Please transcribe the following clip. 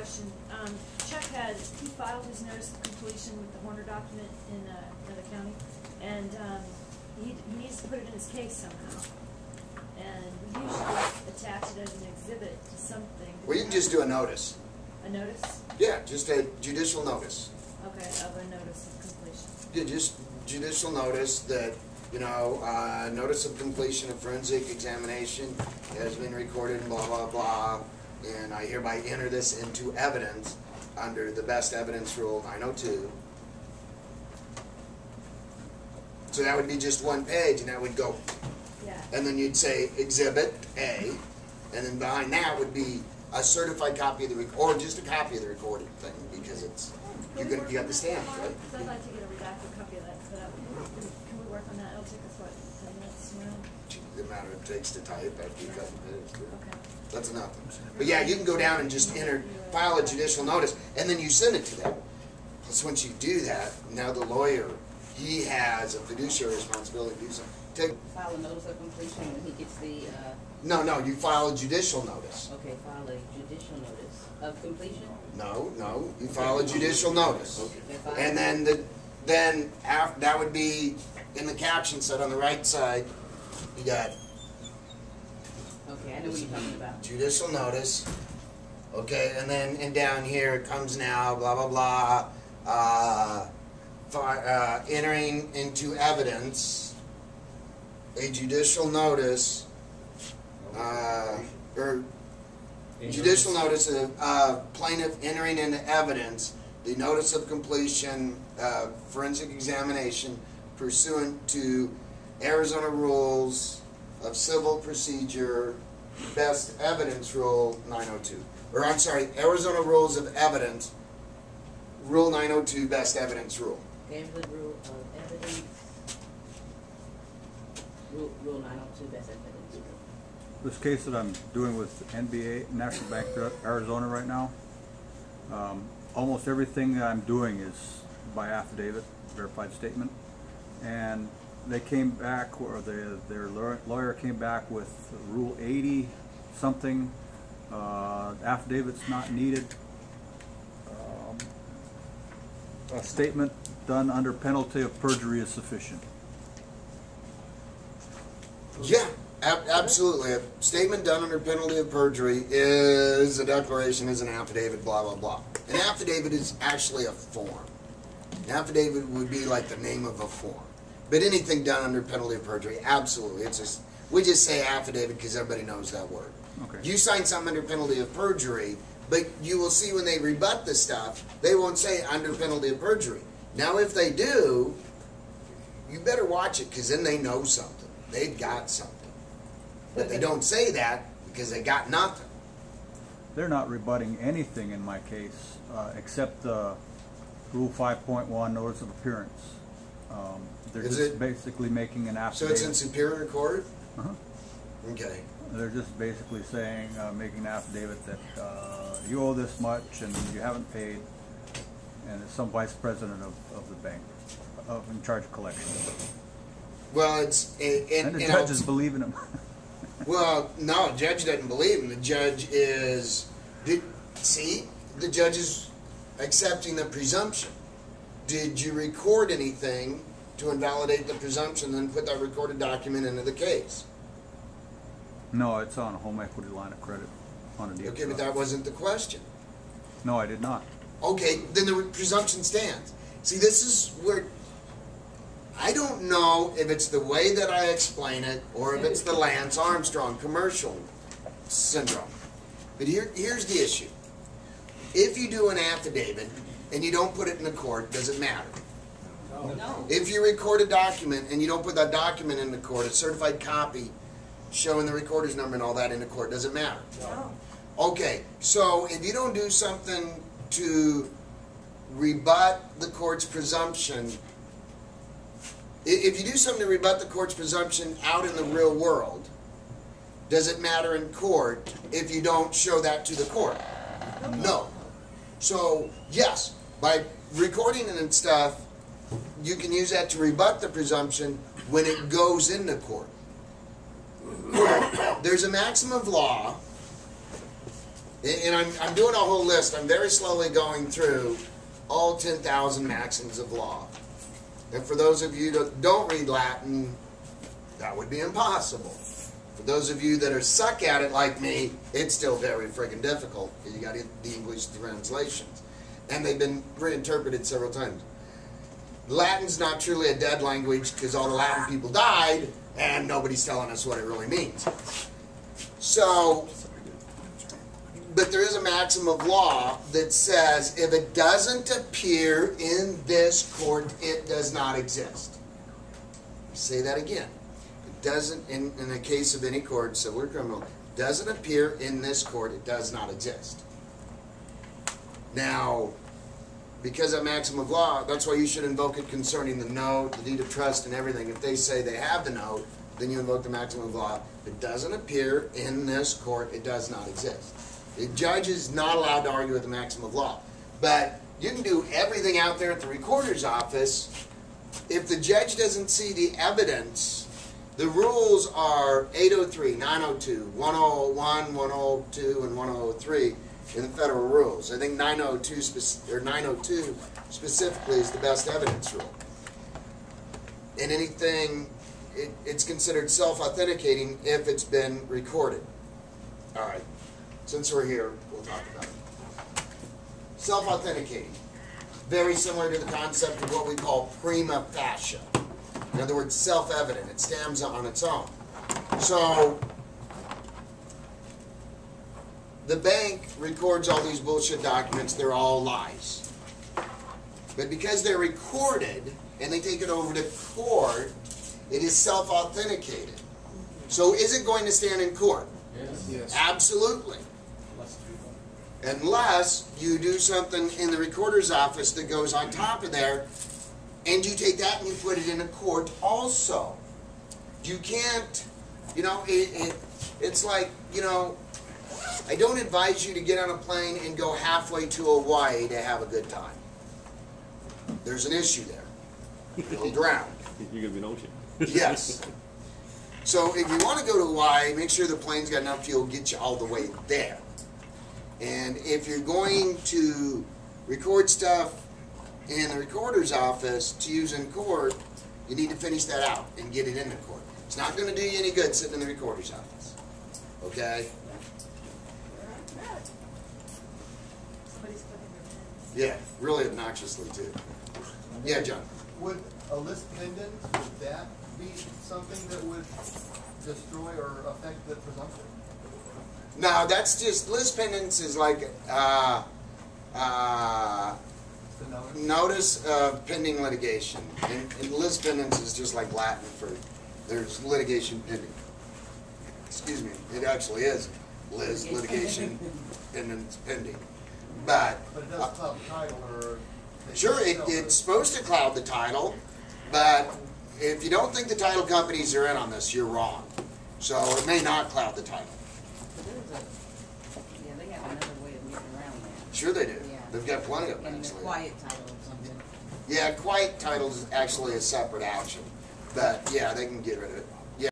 question. Chuck he filed his notice of completion with the Horner document in another county, and he needs to put it in his case somehow. And we usually attach it as an exhibit to something. Well, you can just do a notice. A notice? Yeah, just a judicial notice. Okay, of a notice of completion. Yeah, just judicial notice that, you know, notice of completion of forensic examination has been recorded and blah, blah, blah. And I hereby enter this into evidence under the best evidence rule 902. So that would be just one page, and that would go. Yeah. And then you'd say Exhibit A, and then behind that would be a certified copy of the or just a copy of the recorded thing, because it's you got the stamp, right? Because I'd like to get a redacted copy of that. So can we work on that? It'll take us what, 10 minutes, you know? The amount it takes to type, that'd be a couple minutes. Okay. That's enough. But yeah, you can go down and just file a judicial notice, and then you send it to them. Plus, once you do that, now the lawyer, he has a fiduciary responsibility to do something. File a notice of completion when he gets the. No, you file a judicial notice. Okay, file a judicial notice of completion. No, you file a judicial notice, Okay, and then that would be in the caption set on the right side. You got. Okay, I know what you're talking about. Judicial notice. Okay, and then down here it comes now, blah, blah, blah, entering into evidence a judicial notice, or judicial notice of plaintiff entering into evidence the notice of completion forensic examination pursuant to Arizona rules of civil procedure, best evidence rule 902. Or I'm sorry, Arizona rules of evidence, rule 902, best evidence rule. Arizona rule of evidence, rule 902, best evidence rule. This case that I'm doing with NBA, National Bank Arizona right now, almost everything that I'm doing is by affidavit, verified statement, and they came back, or their lawyer came back with Rule 80 something. Affidavit's not needed. A statement done under penalty of perjury is sufficient. Yeah, absolutely. A statement done under penalty of perjury is a declaration, is an affidavit, blah, blah, blah. An affidavit is actually a form. An affidavit would be like the name of a form. But anything done under penalty of perjury, absolutely. We just say affidavit because everybody knows that word. Okay. You sign something under penalty of perjury, but you will see when they rebut the stuff, they won't say under penalty of perjury. Now, if they do, you better watch it because then they know something. They've got something. But they don't say that because they got nothing. They're not rebutting anything in my case except Rule 5.1, notice of appearance. They're just basically making an affidavit. So it's in Superior Court? Uh-huh. Okay. They're just basically saying, making an affidavit that you owe this much and you haven't paid, and it's some vice president of the bank in charge of collection. Well, it's... And the judge is believing him. Well, no, the judge doesn't believe him. The judge is... See? The judge is accepting the presumption. Did you record anything to invalidate the presumption, then put that recorded document into the case? No, it's on a home equity line of credit on a deal. Okay, but that wasn't the question. No, I did not. Okay, then the presumption stands. See, this is where... I don't know if it's the way that I explain it or if it's the Lance Armstrong commercial syndrome. But here's the issue. If you do an affidavit and you don't put it in the court, does it matter? No. If you record a document and you don't put that document in the court, a certified copy showing the recorder's number and all that in the court, does it matter? No. Okay, so if you don't do something to rebut the court's presumption, if you do something to rebut the court's presumption out in the real world, does it matter in court if you don't show that to the court? No. So, yes, by recording it and stuff, you can use that to rebut the presumption when it goes into court. There's a maxim of law And I'm doing a whole list. I'm very slowly going through all 10,000 maxims of law. And for those of you that don't read Latin, that would be impossible. For those of you that are suck at it like me, it's still very friggin' difficult. You got the English translations. And they've been reinterpreted several times. Latin's not truly a dead language because all the Latin people died and nobody's telling us what it really means. So, but there is a maxim of law that says if it doesn't appear in this court, it does not exist. Say that again. It doesn't, in the case of any court, civil or criminal, doesn't appear in this court, it does not exist. Now, because of maxim of law, that's why you should invoke it concerning the note, the deed of trust, and everything. If they say they have the note, then you invoke the maxim of law. If it doesn't appear in this court, it does not exist. The judge is not allowed to argue with the maxim of law. But you can do everything out there at the recorder's office. If the judge doesn't see the evidence, the rules are 803, 902, 101, 102, and 103 in the federal rules. I think 902 specifically is the best evidence rule. And anything, it's considered self-authenticating if it's been recorded. All right. Since we're here, we'll talk about it. Self-authenticating. Very similar to the concept of what we call prima facie. In other words, self-evident. It stands on its own. So, the bank records all these bullshit documents. They're all lies. But because they're recorded and they take it over to court, it is self-authenticated. So is it going to stand in court? Yes. Absolutely. Unless you do something in the recorder's office that goes on top of there, and you take that and you put it in a court also. You can't, you know, it's like, you know, I don't advise you to get on a plane and go halfway to Hawaii to have a good time. There's an issue there. You'll drown. You're going to be in ocean. Yes. So if you want to go to Hawaii, make sure the plane's got enough fuel to get you all the way there. And if you're going to record stuff in the recorder's office to use in court, you need to finish that out and get it in the court. It's not going to do you any good sitting in the recorder's office. Okay? Somebody's putting their pens. Yeah, really obnoxiously too. Yeah, John. Would a list pendant, would that be something that would destroy or affect the presumption? No, that's just, list pendants is like The notice? notice of pending litigation. And list pendants is just like Latin for there's litigation pending. Excuse me, it actually is litigation pendants pending. But But it does cloud the title or... sure, it's supposed to cloud the title, but if you don't think the title companies are in on this, you're wrong. So it may not cloud the title. But yeah, they have another way of getting around that. Sure they do. Yeah. They've got plenty of them, And the actually. quiet title or something. Yeah, quiet title is actually a separate action. But yeah, they can get rid of it.